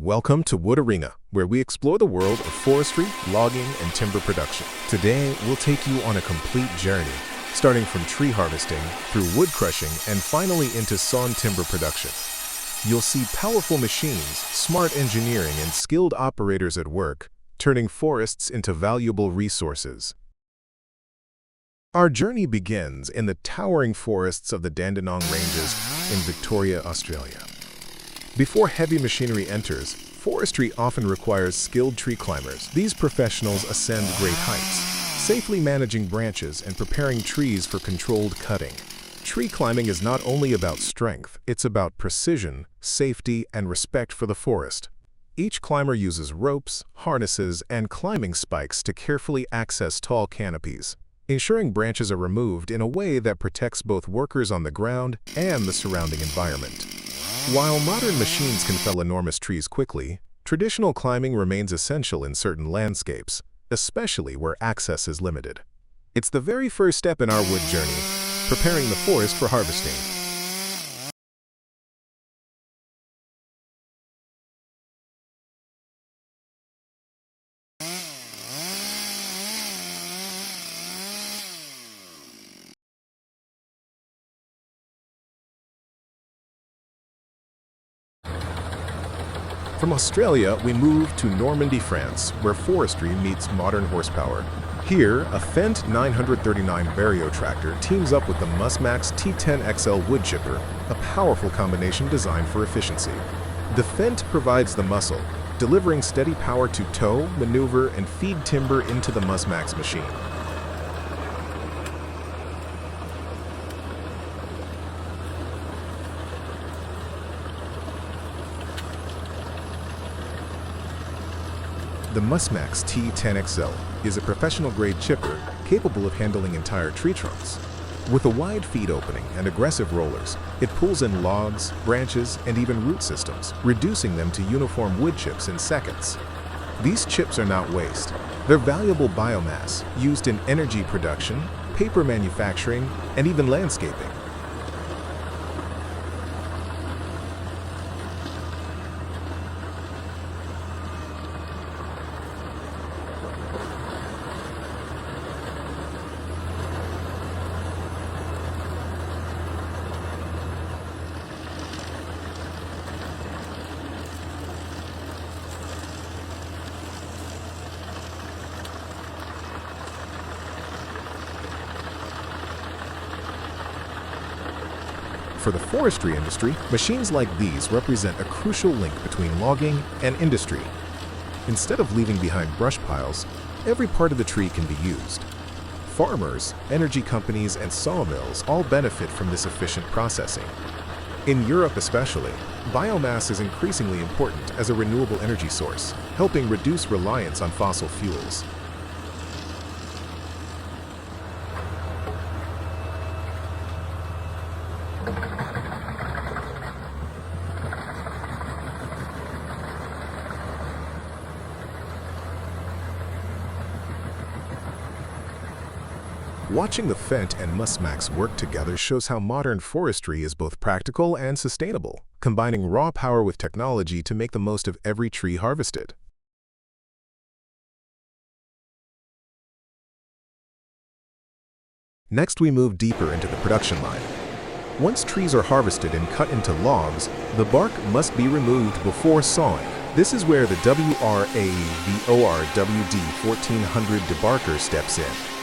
Welcome to Wood Arena, where we explore the world of forestry, logging, and timber production. Today, we'll take you on a complete journey, starting from tree harvesting, through wood crushing, and finally into sawn timber production. You'll see powerful machines, smart engineering, and skilled operators at work, turning forests into valuable resources. Our journey begins in the towering forests of the Dandenong Ranges in Victoria, Australia. Before heavy machinery enters, forestry often requires skilled tree climbers. These professionals ascend great heights, safely managing branches and preparing trees for controlled cutting. Tree climbing is not only about strength, it's about precision, safety, and respect for the forest. Each climber uses ropes, harnesses, and climbing spikes to carefully access tall canopies, ensuring branches are removed in a way that protects both workers on the ground and the surrounding environment. While modern machines can fell enormous trees quickly, traditional climbing remains essential in certain landscapes, especially where access is limited. It's the very first step in our wood journey, preparing the forest for harvesting. From Australia, we move to Normandy, France, where forestry meets modern horsepower. Here, a Fendt 939 Vario tractor teams up with the Musmax T10XL wood chipper, a powerful combination designed for efficiency. The Fendt provides the muscle, delivering steady power to tow, maneuver, and feed timber into the Musmax machine. The Musmax T10XL is a professional-grade chipper capable of handling entire tree trunks. With a wide feed opening and aggressive rollers, it pulls in logs, branches, and even root systems, reducing them to uniform wood chips in seconds. These chips are not waste. They're valuable biomass used in energy production, paper manufacturing, and even landscaping. For the forestry industry, machines like these represent a crucial link between logging and industry. Instead of leaving behind brush piles, every part of the tree can be used. Farmers, energy companies, and sawmills all benefit from this efficient processing. In Europe especially, biomass is increasingly important as a renewable energy source, helping reduce reliance on fossil fuels. Watching the Fendt and Musmax work together shows how modern forestry is both practical and sustainable, combining raw power with technology to make the most of every tree harvested. Next, we move deeper into the production line. Once trees are harvested and cut into logs, the bark must be removed before sawing. This is where the WRAVORWD 1400 debarker steps in.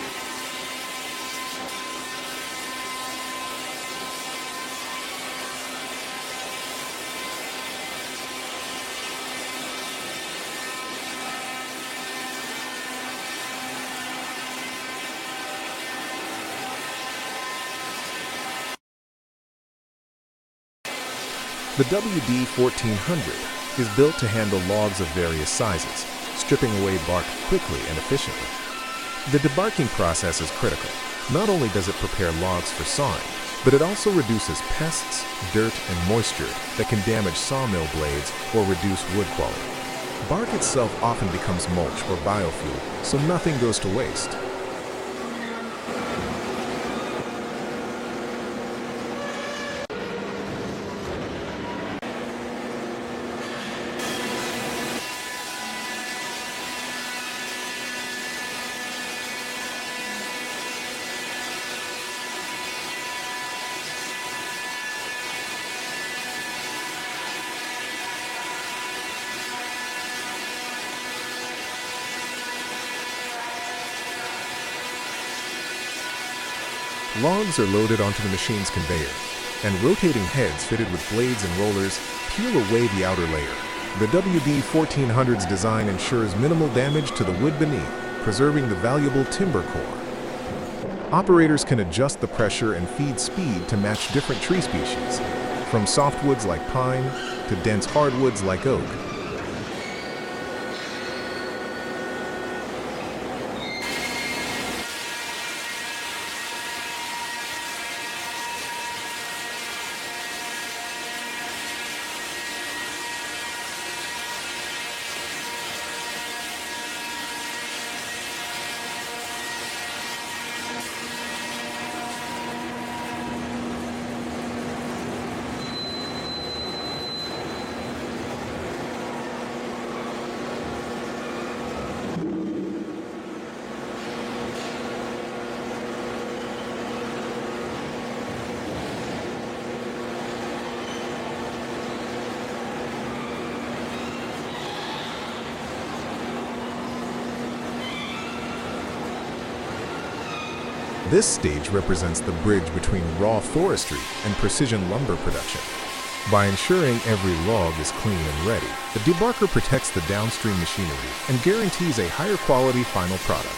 The WD-1400 is built to handle logs of various sizes, stripping away bark quickly and efficiently. The debarking process is critical. Not only does it prepare logs for sawing, but it also reduces pests, dirt, and moisture that can damage sawmill blades or reduce wood quality. Bark itself often becomes mulch or biofuel, so nothing goes to waste. Logs are loaded onto the machine's conveyor, and rotating heads fitted with blades and rollers peel away the outer layer. The WD-1400's design ensures minimal damage to the wood beneath, preserving the valuable timber core. Operators can adjust the pressure and feed speed to match different tree species, from softwoods like pine to dense hardwoods like oak. This stage represents the bridge between raw forestry and precision lumber production. By ensuring every log is clean and ready, the debarker protects the downstream machinery and guarantees a higher quality final product.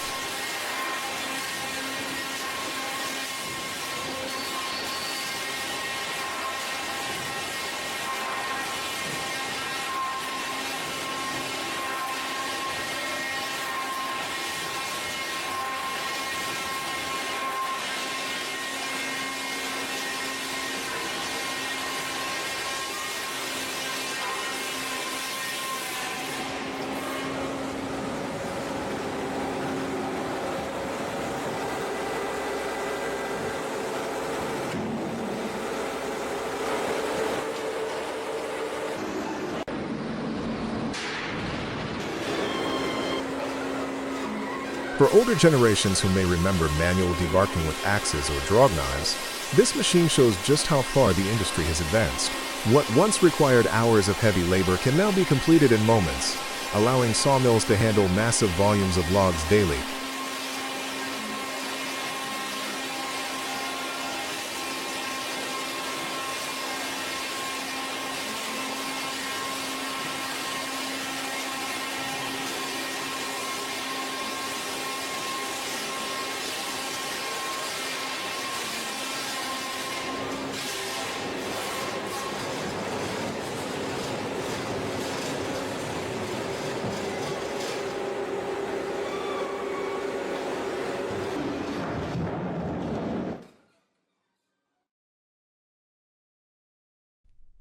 For older generations who may remember manual debarking with axes or draw knives, this machine shows just how far the industry has advanced. What once required hours of heavy labor can now be completed in moments, allowing sawmills to handle massive volumes of logs daily.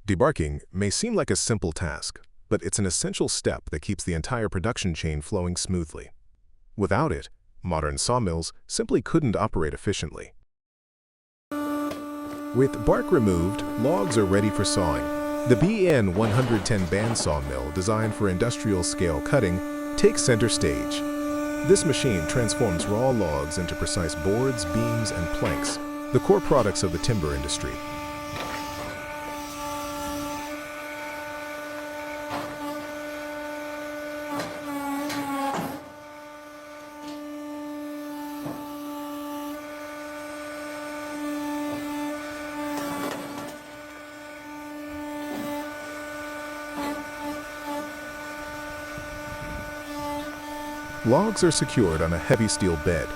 Debarking may seem like a simple task, but it's an essential step that keeps the entire production chain flowing smoothly. Without it, modern sawmills simply couldn't operate efficiently. With bark removed, logs are ready for sawing. The BN-110 bandsaw mill, designed for industrial-scale cutting, takes center stage. This machine transforms raw logs into precise boards, beams, and planks, the core products of the timber industry. Logs are secured on a heavy steel bed,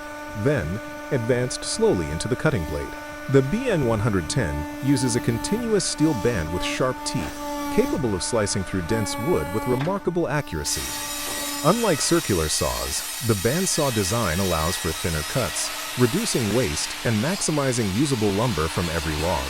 then advanced slowly into the cutting blade. The BN-110 uses a continuous steel band with sharp teeth, capable of slicing through dense wood with remarkable accuracy. Unlike circular saws, the bandsaw design allows for thinner cuts, reducing waste and maximizing usable lumber from every log.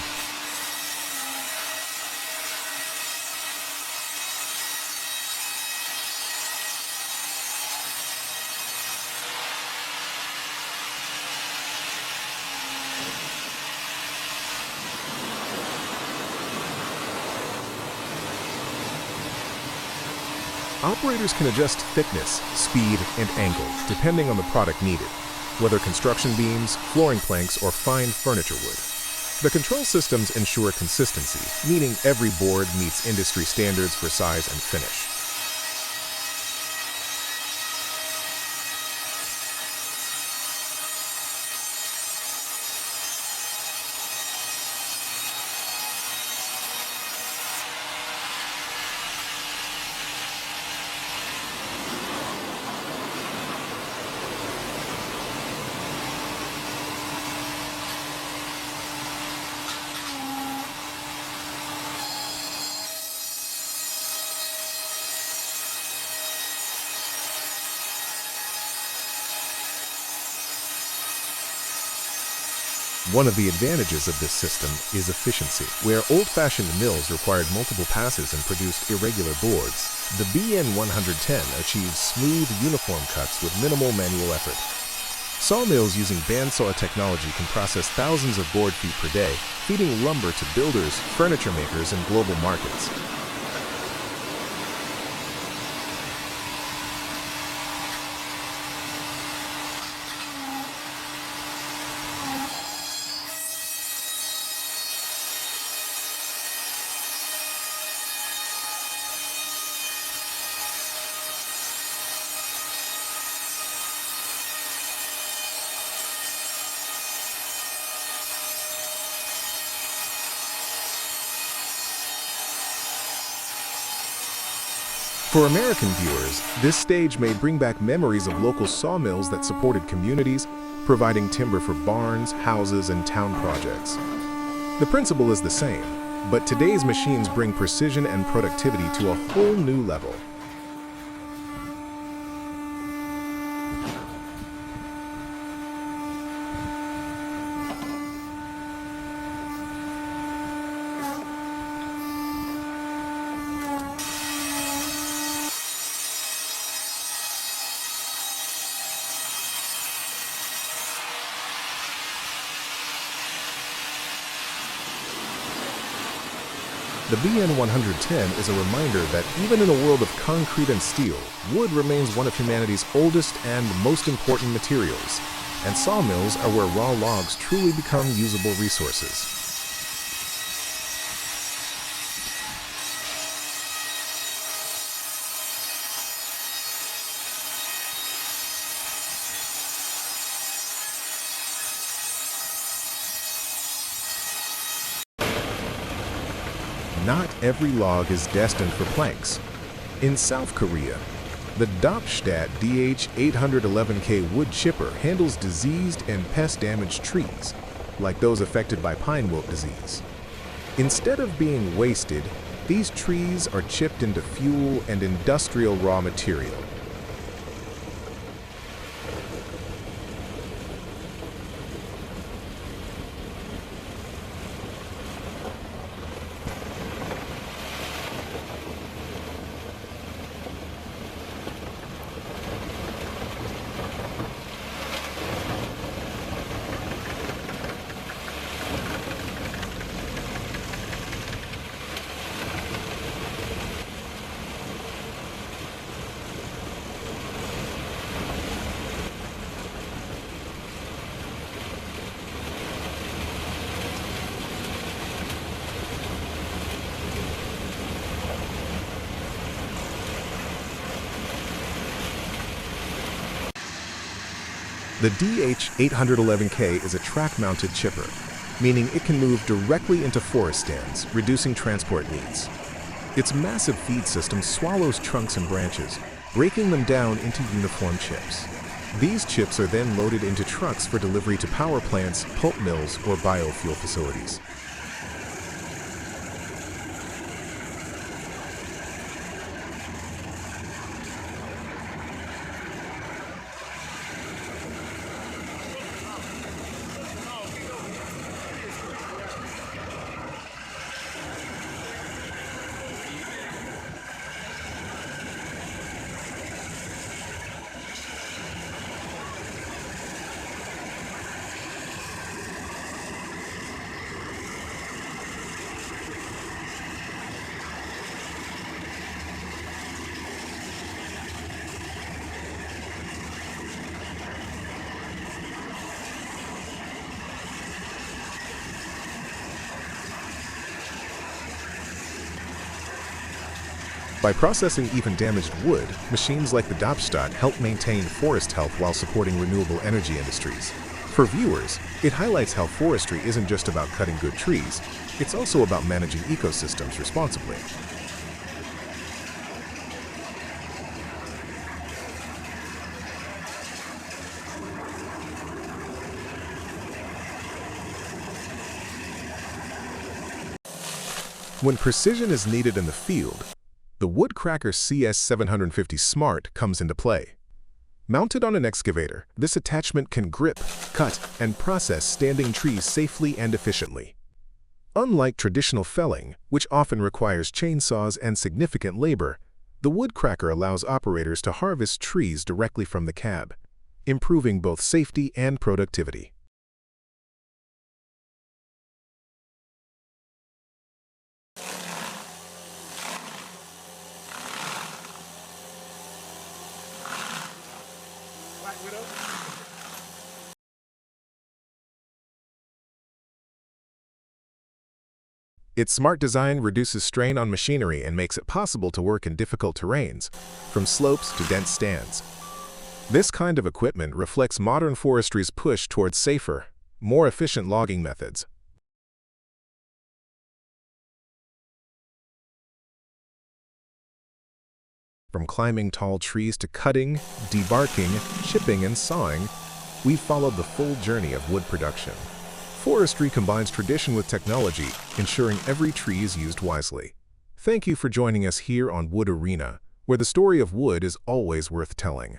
Operators can adjust thickness, speed, and angle depending on the product needed, whether construction beams, flooring planks, or fine furniture wood. The control systems ensure consistency, meaning every board meets industry standards for size and finish. One of the advantages of this system is efficiency. Where old-fashioned mills required multiple passes and produced irregular boards, the BN110 achieves smooth, uniform cuts with minimal manual effort. Sawmills using bandsaw technology can process thousands of board feet per day, feeding lumber to builders, furniture makers, and global markets. For American viewers, this stage may bring back memories of local sawmills that supported communities, providing timber for barns, houses, and town projects. The principle is the same, but today's machines bring precision and productivity to a whole new level. The BN110 is a reminder that even in a world of concrete and steel, wood remains one of humanity's oldest and most important materials, and sawmills are where raw logs truly become usable resources. Not every log is destined for planks. In South Korea, the Dopstadt DH811K wood chipper handles diseased and pest-damaged trees, like those affected by pine wilt disease. Instead of being wasted, these trees are chipped into fuel and industrial raw material. The DH811K is a track-mounted chipper, meaning it can move directly into forest stands, reducing transport needs. Its massive feed system swallows trunks and branches, breaking them down into uniform chips. These chips are then loaded into trucks for delivery to power plants, pulp mills, or biofuel facilities. By processing even damaged wood, machines like the Dopstadt help maintain forest health while supporting renewable energy industries. For viewers, it highlights how forestry isn't just about cutting good trees, it's also about managing ecosystems responsibly. When precision is needed in the field, the Woodcracker CS750 Smart comes into play. Mounted on an excavator, this attachment can grip, cut, and process standing trees safely and efficiently. Unlike traditional felling, which often requires chainsaws and significant labor, the woodcracker allows operators to harvest trees directly from the cab, improving both safety and productivity. Its smart design reduces strain on machinery and makes it possible to work in difficult terrains, from slopes to dense stands. This kind of equipment reflects modern forestry's push towards safer, more efficient logging methods. From climbing tall trees to cutting, debarking, chipping, and sawing, we've followed the full journey of wood production. Forestry combines tradition with technology, ensuring every tree is used wisely. Thank you for joining us here on Wood Arena, where the story of wood is always worth telling.